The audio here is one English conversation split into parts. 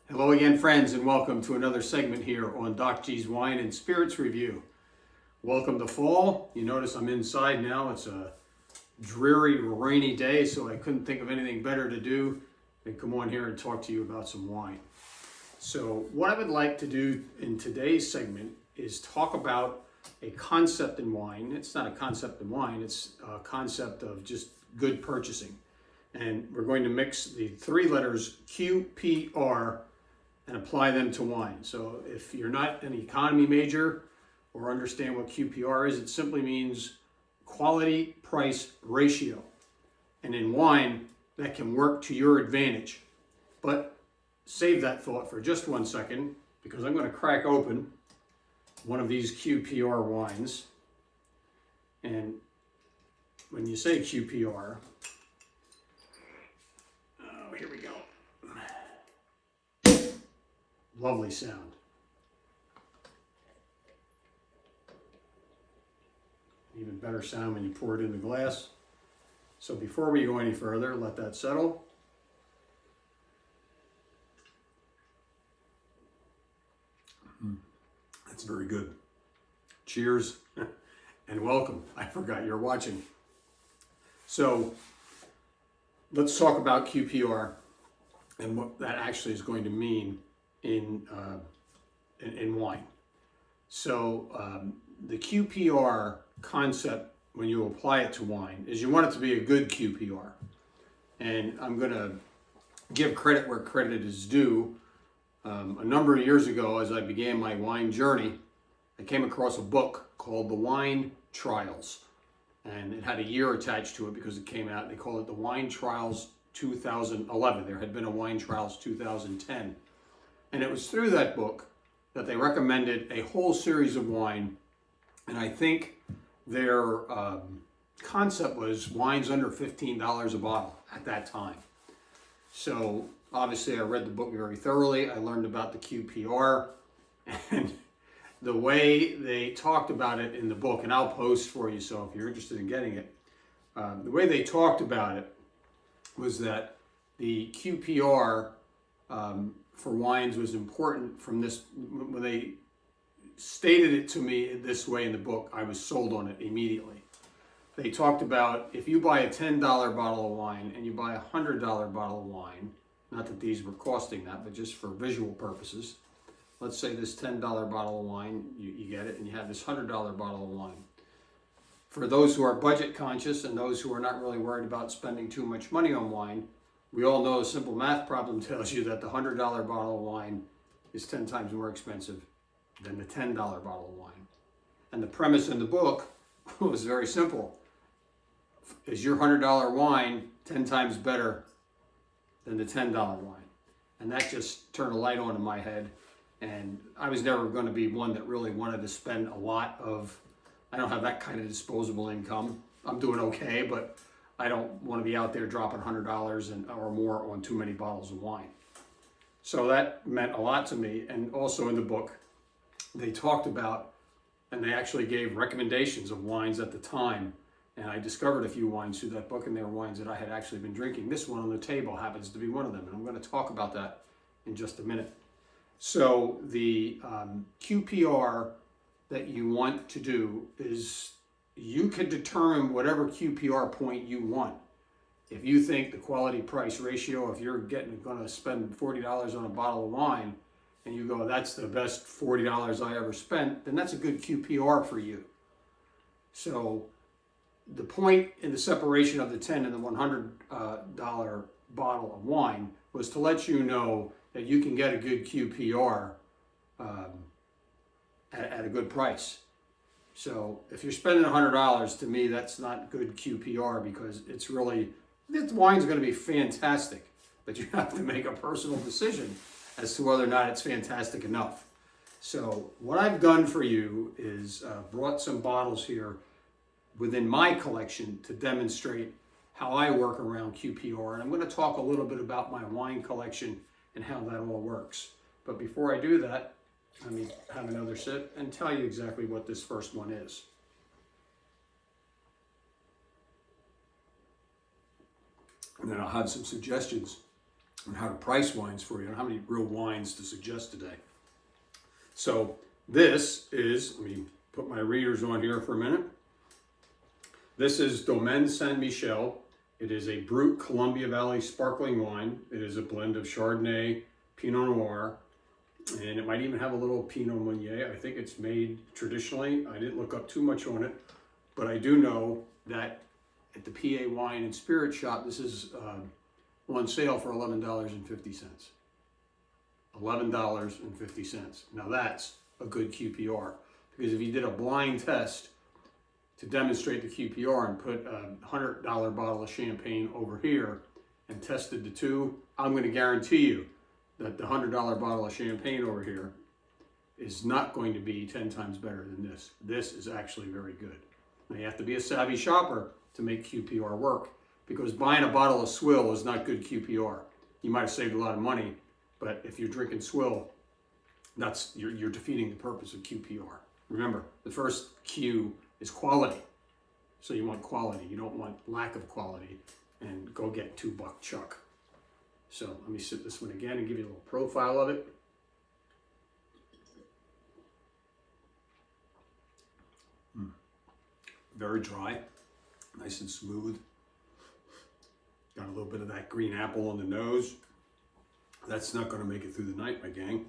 Hello again, friends, and welcome to another segment here on Doc G's Wine and Spirits Review. Welcome to fall. You notice I'm inside now. It's a dreary, rainy day, so I couldn't think of anything better to do than come on here and talk to you about some wine. So what I would like to do in today's segment is talk about a concept in wine. It's not a concept in wine, it's a concept of just good purchasing. And we're going to mix the three letters QPR and apply them to wine. So if you're not an economy major or understand what QPR is, it simply means quality price ratio. And in wine, that can work to your advantage. But save that thought for just 1 second, because I'm going to crack open one of these QPR wines. And when you say QPR, oh, here we go. Lovely sound. Even better sound when you pour it in the glass. So before we go any further, let that settle. That's very good. Cheers and welcome. I forgot you're watching. So let's talk about QPR and what that actually is going to mean in wine. So the QPR concept, when you apply it to wine, is you want it to be a good QPR. And I'm going to give credit where credit is due. A number of years ago, as I began my wine journey, I came across a book called The Wine Trials. And it had a year attached to it because it came out. They call it the Wine Trials 2011. There had been a Wine Trials 2010. And it was through that book that they recommended a whole series of wine. And I think their concept was wines under $15 a bottle at that time. So obviously I read the book very thoroughly. I learned about the QPR and the way they talked about it in the book, and I'll post for you, so if you're interested in getting it. The way they talked about it was that the QPR for wines was important from this. When they stated it to me this way in the book, I was sold on it immediately. They talked about if you buy a $10 bottle of wine and you buy a $100 bottle of wine, not that these were costing that, but just for visual purposes, let's say this $10 bottle of wine, you get it, and you have this $100 bottle of wine. For those who are budget conscious and those who are not really worried about spending too much money on wine, we all know a simple math problem tells you that the $100 bottle of wine is 10 times more expensive than the $10 bottle of wine. And the premise in the book was very simple. Is your $100 wine 10 times better than the $10 wine? And that just turned a light on in my head. And I was never going to be one that really wanted to spend a lot of, I don't have that kind of disposable income. I'm doing okay, but I don't want to be out there dropping $100 or more on too many bottles of wine. So that meant a lot to me. And also in the book, they talked about, and they actually gave recommendations of wines at the time. And I discovered a few wines through that book, and they were wines that I had actually been drinking. This one on the table happens to be one of them, and I'm going to talk about that in just a minute. So the QPR that you want to do is you can determine whatever QPR point you want. If you think the quality price ratio, if you're going to spend $40 on a bottle of wine and you go, that's the best $40 I ever spent, then that's a good QPR for you. So the point in the separation of the $10 and the $100 bottle of wine was to let you know that you can get a good QPR at a good price. So if you're spending $100, to me, that's not good QPR, because it's really, this wine's going to be fantastic, but you have to make a personal decision as to whether or not it's fantastic enough. So what I've done for you is brought some bottles here within my collection to demonstrate how I work around QPR. And I'm going to talk a little bit about my wine collection and how that all works. But before I do that, let me have another sip and tell you exactly what this first one is. And then I'll have some suggestions on how to price wines for you and how many real wines to suggest today. So this is, let me put my readers on here for a minute. This is Domaine Saint Michel. It is a Brut Columbia Valley sparkling wine. It is a blend of Chardonnay, Pinot Noir, and it might even have a little Pinot Meunier. I think it's made traditionally. I didn't look up too much on it, but I do know that at the PA Wine and Spirit Shop, this is on sale for $11.50. $11.50. Now that's a good QPR, because if you did a blind test to demonstrate the QPR and put a $100 bottle of champagne over here and tested the two, I'm going to guarantee you that the $100 bottle of champagne over here is not going to be 10 times better than this. This is actually very good. Now you have to be a savvy shopper to make QPR work, because buying a bottle of swill is not good QPR. You might have saved a lot of money, but if you're drinking swill, you're defeating the purpose of QPR. Remember, the first Q is quality. So you want quality. You don't want lack of quality and go get $2 chuck. So let me sip this one again and give you a little profile of it. Very dry, nice and smooth. Got a little bit of that green apple on the nose. That's not going to make it through the night, my gang.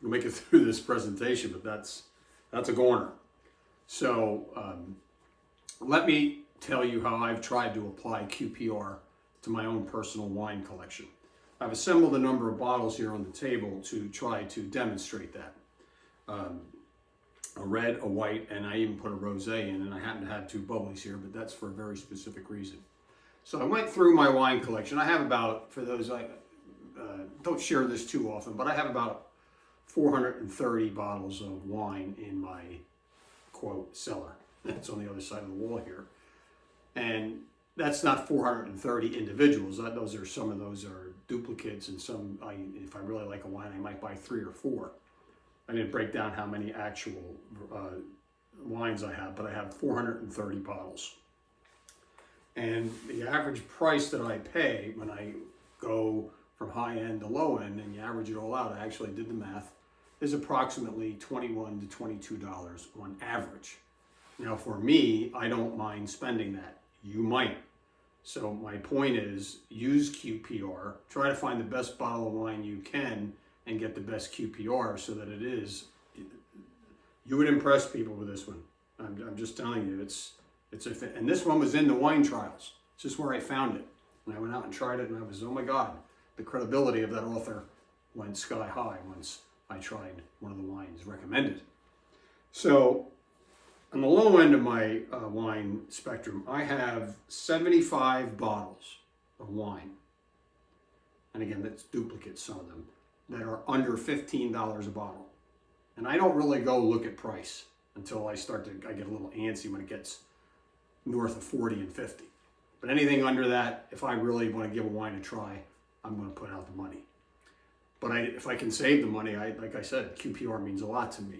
We'll make it through this presentation, but that's a goner. So let me tell you how I've tried to apply QPR to my own personal wine collection. I've assembled a number of bottles here on the table to try to demonstrate that. A red, a white, and I even put a rosé in, and I happen to have two bubblies here, but that's for a very specific reason. So I went through my wine collection. I have about, for those I don't share this too often, but I have about 430 bottles of wine in my, quote, cellar. It's on the other side of the wall here. And that's not 430 individuals. Those are, some of those are duplicates, and some, if I really like a wine, I might buy 3 or 4. I didn't break down how many actual wines I have, but I have 430 bottles. And the average price that I pay when I go from high end to low end, and you average it all out, I actually did the math, is approximately $21 to $22 on average. Now for me, I don't mind spending that. You might. So my point is, use QPR, try to find the best bottle of wine you can and get the best QPR so that it is, you would impress people with this one. I'm just telling you, and this one was in the wine trials. It's just where I found it. And I went out and tried it, and I was, oh my God, the credibility of that author went sky high once I tried one of the wines recommended. So on the low end of my wine spectrum, I have 75 bottles of wine. And again, that's duplicates, some of them, that are under $15 a bottle. And I don't really go look at price until I get a little antsy when it gets north of 40 and 50. But anything under that, if I really want to give a wine a try, I'm going to put out the money. But if I can save the money, like I said, QPR means a lot to me.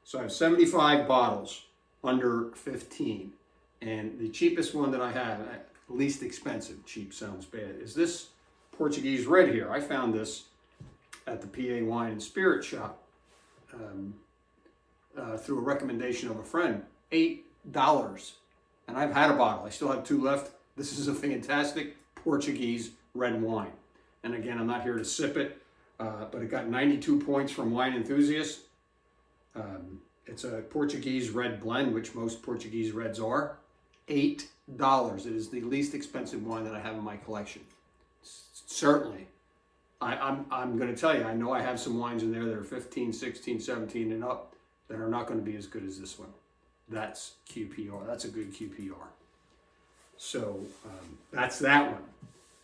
So I have 75 bottles under 15. And the cheapest one that I have, least expensive, cheap sounds bad, is this Portuguese red here. I found this at the PA Wine and Spirit Shop through a recommendation of a friend, $8. And I've had a bottle. I still have 2 left. This is a fantastic Portuguese red wine. And again, I'm not here to sip it, but it got 92 points from Wine Enthusiast. It's a Portuguese red blend, which most Portuguese reds are. $8. It is the least expensive wine that I have in my collection. Certainly. I'm going to tell you, I know I have some wines in there that are 15, 16, 17 and up that are not going to be as good as this one. That's QPR. That's a good QPR. So that's that one.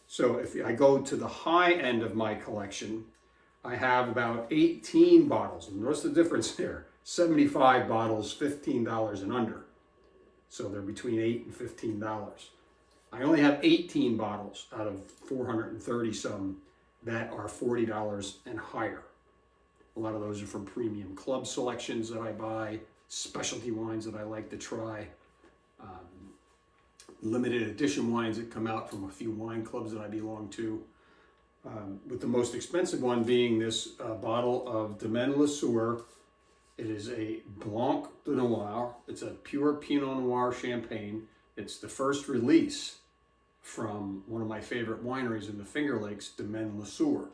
So if I go to the high end of my collection, I have about 18 bottles. And notice the difference there. 75 bottles, $15 and under. So they're between $8 and $15. I only have 18 bottles out of 430 some that are $40 and higher. A lot of those are from premium club selections that I buy, specialty wines that I like to try, limited edition wines that come out from a few wine clubs that I belong to. with the most expensive one being this bottle of Domaine Le Sueur. It is a Blanc de Noir. It's a pure Pinot Noir champagne. It's the first release from one of my favorite wineries in the Finger Lakes, Domaine Le Sueur.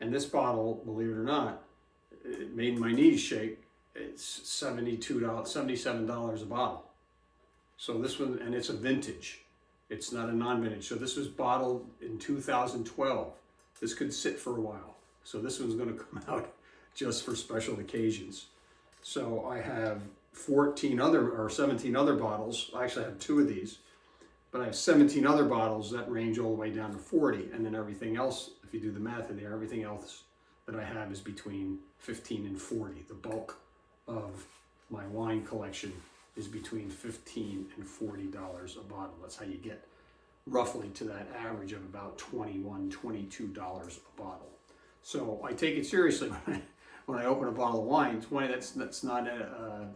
And this bottle, believe it or not, it made my knees shake. It's $77 a bottle. So this one, and it's a vintage. It's not a non-vintage. So this was bottled in 2012. This could sit for a while. So this one's going to come out just for special occasions. So I have 17 other bottles. I actually have 2 of these, but I have 17 other bottles that range all the way down to 40. And then everything else, if you do the math in there, everything else that I have is between 15 and 40. The bulk of my wine collection is between $15 and $40 a bottle. That's how you get roughly to that average of about $21, $22 a bottle. So I take it seriously when I open a bottle of wine. 20, that's not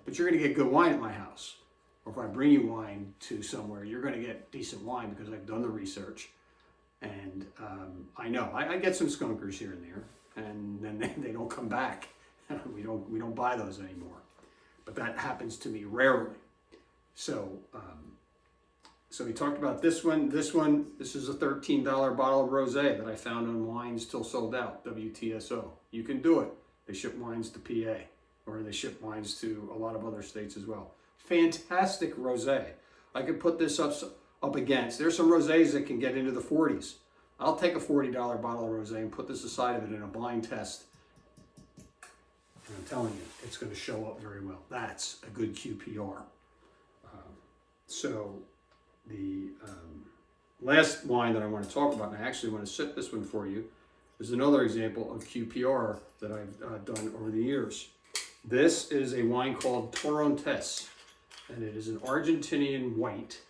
but you're going to get good wine at my house. Or if I bring you wine to somewhere, you're going to get decent wine because I've done the research. And I know I get some skunkers here and there, and then they don't come back. we don't buy those anymore. But that happens to me rarely. So so we talked about this one. This is a $13 bottle of rosé that I found on Wines Till Sold Out, WTSO. You can do it. They ship wines to PA, or they ship wines to a lot of other states as well. Fantastic rosé. I could put this up against. There's some rosés that can get into the 40s. I'll take a $40 bottle of rosé and put this aside of it in a blind test. And I'm telling you, it's going to show up very well. That's a good QPR. So the last wine that I want to talk about, and I actually want to sip this one for you, is another example of QPR that I've done over the years. This is a wine called Torrontés, and it is an Argentinian white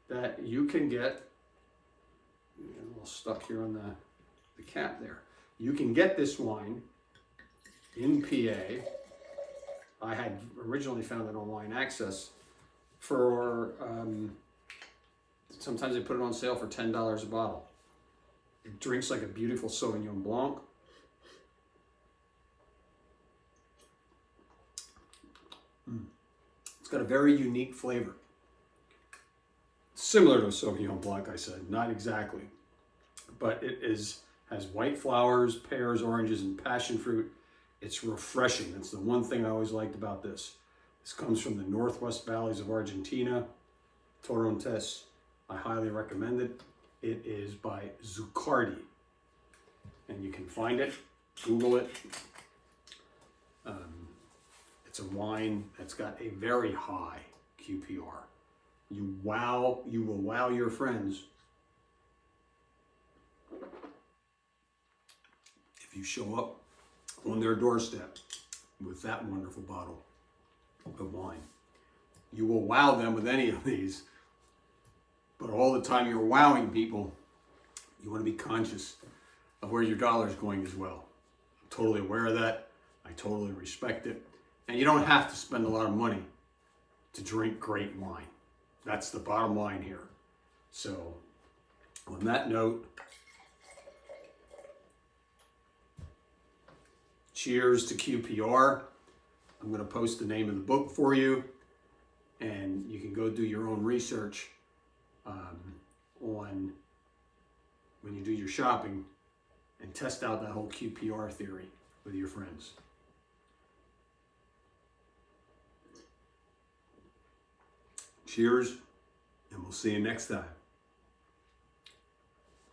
that you can get. A little stuck here on the cap there. You can get this wine in PA. I had originally found it on Wine Access for, sometimes they put it on sale for $10 a bottle. It drinks like a beautiful Sauvignon Blanc. It's got a very unique flavor. Similar to a Sauvignon Blanc, I said, not exactly. But it has white flowers, pears, oranges, and passion fruit. It's refreshing. That's the one thing I always liked about this. This comes from the northwest valleys of Argentina. Torrontés. I highly recommend it. It is by Zuccardi. And you can find it. Google it. It's a wine that's got a very high QPR. You will wow your friends if you show up on their doorstep with that wonderful bottle of wine. You will wow them with any of these, but all the time you're wowing people, you want to be conscious of where your dollar is going as well. I'm totally aware of that. I totally respect it. And you don't have to spend a lot of money to drink great wine. That's the bottom line here. So on that note, cheers to QPR. I'm going to post the name of the book for you, and you can go do your own research on when you do your shopping and test out that whole QPR theory with your friends. Cheers, and we'll see you next time.